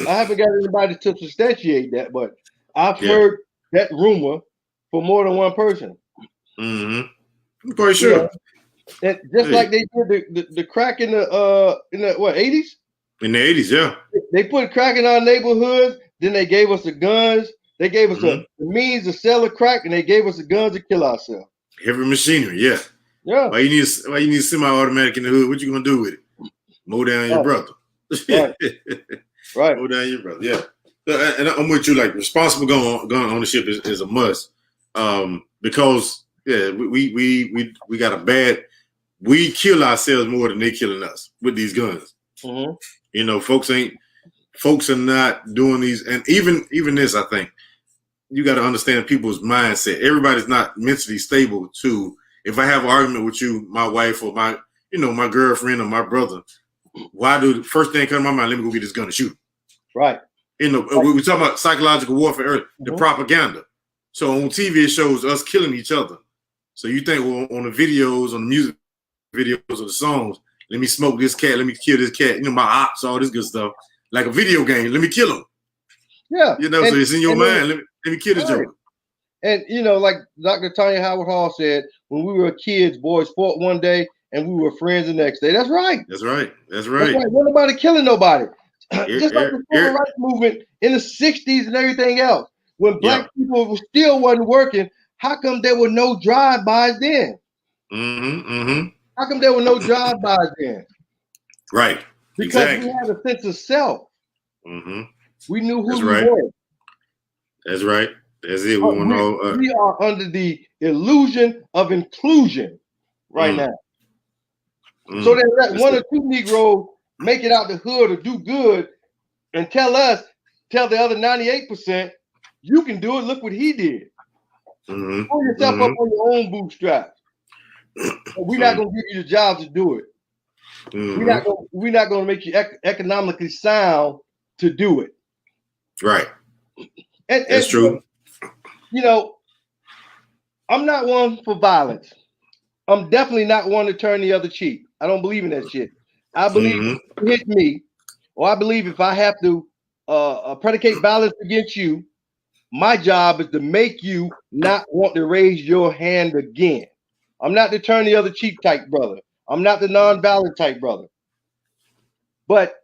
I haven't got anybody to substantiate that, but I've heard that rumor for more than one person. I'm quite sure. And just like they did the crack in the 80s? In the 80s, yeah. They put crack in our neighborhoods, then they gave us the guns. They gave us the means to sell the crack, and they gave us the guns to kill ourselves. Heavy machinery, yeah. Yeah. Why you need semi-automatic in the hood? What you gonna do with it? Mow down your brother. Right. Mow down your brother. Yeah. And I'm with you. Like responsible gun ownership is a must. Because we got a bad. We kill ourselves more than they killing us with these guns. You know, folks are not doing these, and even this, I think you got to understand people's mindset. Everybody's not mentally stable to. If I have an argument with you, my wife or my girlfriend or my brother, why do the first thing come to my mind? Let me go get this gun and shoot. Right. You know, we talking about psychological warfare earlier, the propaganda. So on TV, it shows us killing each other. So you think, well, on the videos, on the music videos or the songs, let me smoke this cat, let me kill this cat, you know, my ops, all this good stuff. Like a video game, let me kill him. Yeah. You know, so it's in your mind, let me kill this joker. And, you know, like Dr. Tanya Howard Hall said, when we were kids, boys fought one day and we were friends the next day. That's right. That's right. That's right. Nobody killing nobody. Just like the civil rights movement in the 60s and everything else. When black people still wasn't working, how come there were no drive-bys then? How come there were no drive-bys then? Right. Because we had a sense of self. We knew who we were. That's right. That's it. We are under the illusion of inclusion right now. So they let one or two Negroes make it out the hood or do good and tell the other 98%, you can do it. Look what he did. Pull yourself up on your own bootstraps. We're not going to give you the job to do it. We're not going to make you economically sound to do it. Right. And that's true. You know, I'm not one for violence. I'm definitely not one to turn the other cheek. I don't believe in that shit. I believe if you hit me, or I believe if I have to predicate violence against you, my job is to make you not want to raise your hand again. I'm not the turn the other cheek type brother. I'm not the non-violent type brother. But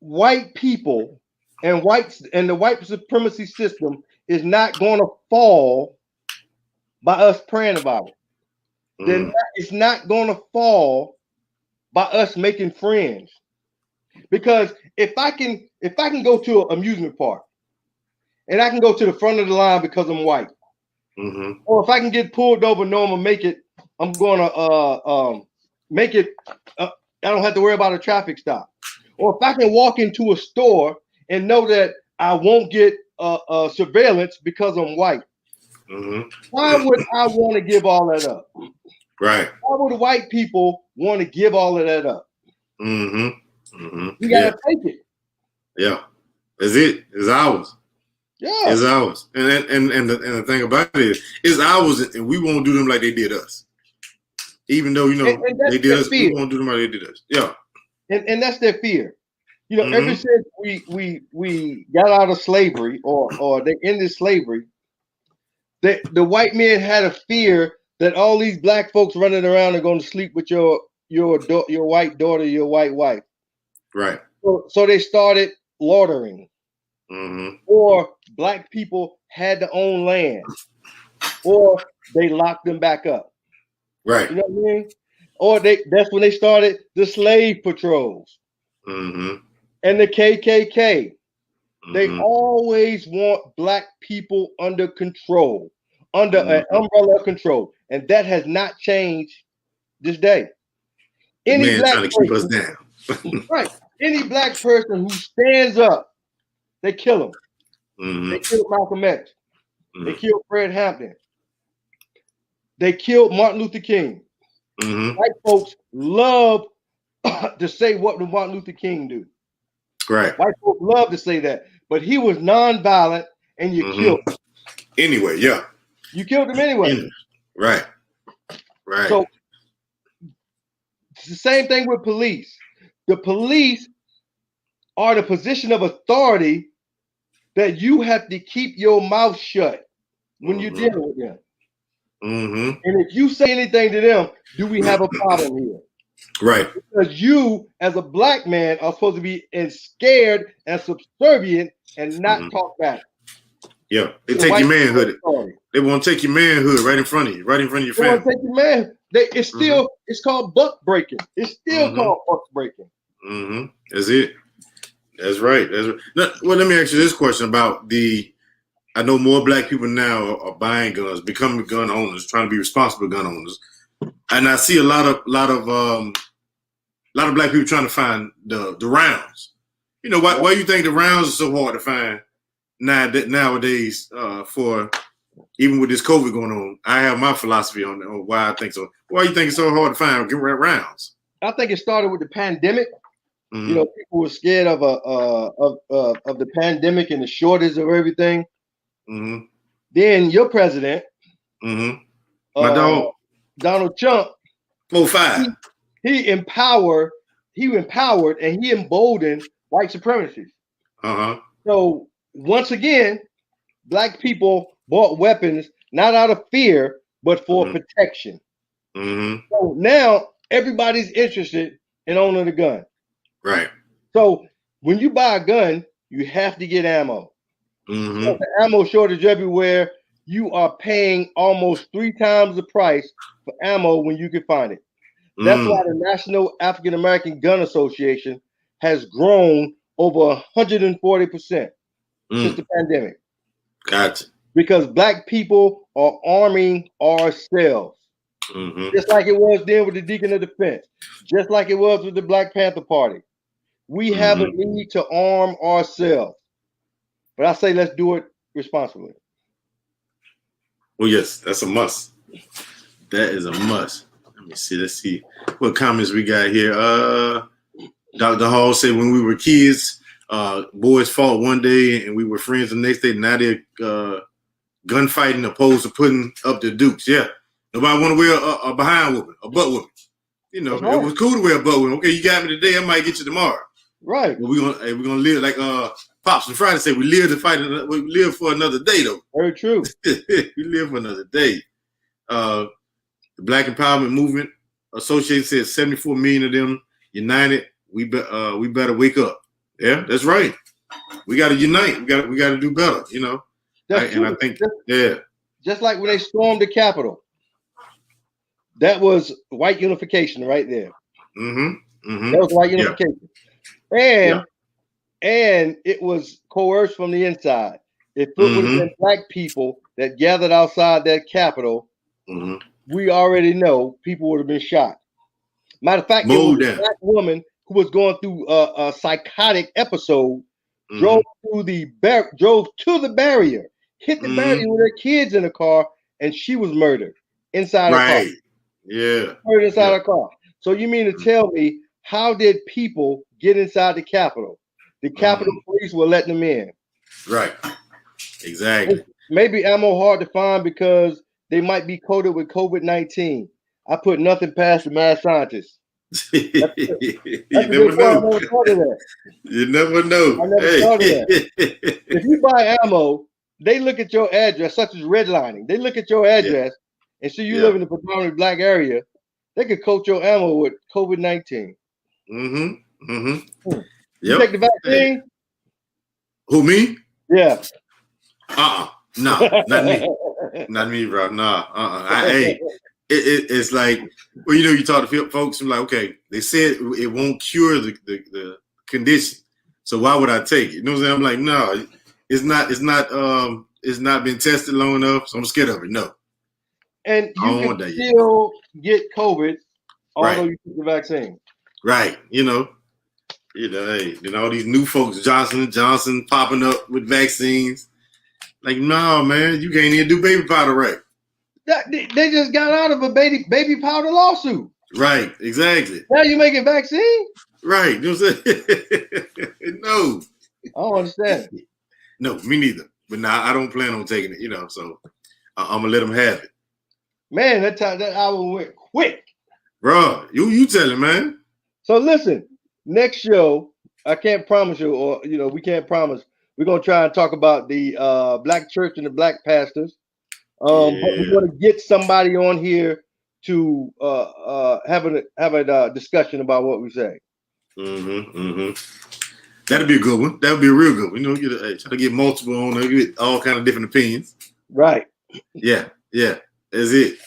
white people and the white supremacy system is not going to fall by us praying about it. It's not going to fall by us making friends. Because if I can go to an amusement park and I can go to the front of the line because I'm white, or if I can get pulled over, know I'm gonna make it, I'm gonna make it. I don't have to worry about a traffic stop. Or if I can walk into a store and know that I won't get surveillance because I'm white, why would I want to give all that up? Right. Why would white people want to give all of that up? We gotta take it. Yeah, it's it. It's ours. Yeah, it's ours. And the thing about it is, it's ours, and we won't do them like they did us. Even though, you know, they did us, we won't do them like they did us. Yeah. And that's their fear. You know, ever since we got out of slavery or they ended slavery, the white men had a fear that all these black folks running around are going to sleep with your white daughter, your white wife. Right. So they started laundering. Or black people had to own land, or they locked them back up. Right. You know what I mean? Or that's when they started the slave patrols and the KKK. They always want black people under control, under an umbrella of control, and that has not changed this day. Any black trying to keep us down. Right. Any black person who stands up, they kill him. They killed Malcolm X. They killed Fred Hampton. They killed Martin Luther King. White folks love to say what did Martin Luther King do. Right. White folks love to say that, but he was nonviolent, and you killed him. Anyway, yeah. You killed him anyway. Right. Right. So it's the same thing with police. The police are the position of authority that you have to keep your mouth shut when you're dealing with them. And if you say anything to them, do we have a problem here? Right. Because you, as a black man, are supposed to be scared and subservient and not talk back. Yeah, they take your manhood. They want to take your manhood right in front of you, right in front of your family. They want to take your man. It's still it's called buck breaking. It's still called buck breaking. That's it. That's right. That's right. Now, well, let me ask you this question about I know more black people now are buying guns, becoming gun owners, trying to be responsible gun owners, and I see a lot of black people trying to find the rounds. You know why you think the rounds are so hard to find nowadays? For even with this COVID going on, I have my philosophy on why I think so. Why you think it's so hard to find rounds? I think it started with the pandemic. You know, people were scared of the pandemic and the shortage of everything. Then your president, my dog, Donald Trump, 4-5. He empowered and he emboldened white supremacists. So once again, black people bought weapons not out of fear, but for protection. So now everybody's interested in owning a gun. Right. So when you buy a gun, you have to get ammo. So the ammo shortage everywhere. You are paying almost 3 times the price for ammo when you can find it. That's why the National African American Gun Association has grown over 140% since the pandemic. Gotcha. Because black people are arming ourselves. Just like it was then with the Deacon of Defense, just like it was with the Black Panther Party. We have a need to arm ourselves. But I say let's do it responsibly. Well, yes, that's a must. That is a must. Let me see. Let's see what comments we got here. Dr. Hall said when we were kids, boys fought one day and we were friends the next day. Now they're gunfighting opposed to putting up the dukes. Yeah. Nobody want to wear a behind whooping, a butt whooping. You know, it was cool to wear a butt whooping. Okay, you got me today, I might get you tomorrow. Right. But we're gonna live like Pops and Friday said, we live to fight. We live for another day, though. Very true. We live for another day. The Black Empowerment Movement Association said 74 million of them united. We better wake up. Yeah, that's right. We got to unite. We got to do better. You know. And I think just like when they stormed the Capitol, that was white unification right there. That was white unification, and it was coerced from the inside. If it would have been black people that gathered outside that Capitol, we already know people would have been shot. Matter of fact, it was a black woman who was going through a psychotic episode, drove to the barrier, hit the barrier with her kids in the car, and she was murdered inside her car. Yeah. Murdered inside her car. So you mean to tell me, how did people get inside the Capitol? The Capitol Police were letting them in. Right. Exactly. Maybe ammo hard to find because they might be coated with COVID-19. I put nothing past the mad scientists. You never know. You never know. I never thought of that. If you buy ammo, they look at your address, such as redlining. They look at your address and see you live in a predominantly black area. They could coat your ammo with COVID-19. You take the vaccine? Who, me? Yeah. No, not me. Not me, bro. It's like, well, you know, you talk to folks and like, okay, they said it won't cure the condition. So why would I take it? You know what I'm saying? I'm like, no, it's not been tested long enough, so I'm scared of it. No. And you can still get COVID, although you took the vaccine. Right. You know, hey, all these new folks, Johnson & Johnson, popping up with vaccines. Like, no, man, you can't even do baby powder right. They just got out of a baby powder lawsuit. Right, exactly. Now you making vaccine? Right. You know what I'm saying? No. I don't understand. No, me neither. But now I don't plan on taking it, you know, so I'm going to let them have it. Man, that hour went quick. Bro, you tell him, man. So listen, next show, I can't promise you, or, you know, we can't promise. We're going to try and talk about the black church and the black pastors. But we're going to get somebody on here to have a discussion about what we say. That'd be a good one. That'd be a real good one. You know, try to get multiple on there, get all kind of different opinions. Right. Yeah. That's it.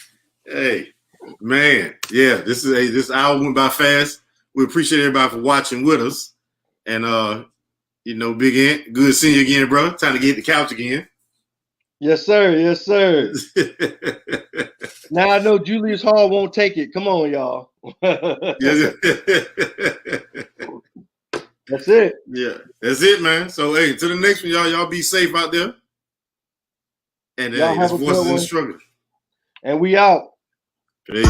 Hey, man. Yeah, this hour went by fast. We appreciate everybody for watching with us. And you know, Big Ant, good seeing you again, bro. Time to get the couch again. Yes, sir. Yes, sir. Now I know Julius Hall won't take it. Come on, y'all. That's it. Yeah, that's it, man. So, hey, to the next one, y'all be safe out there. And it's Voices in Struggle. And we out. Peace.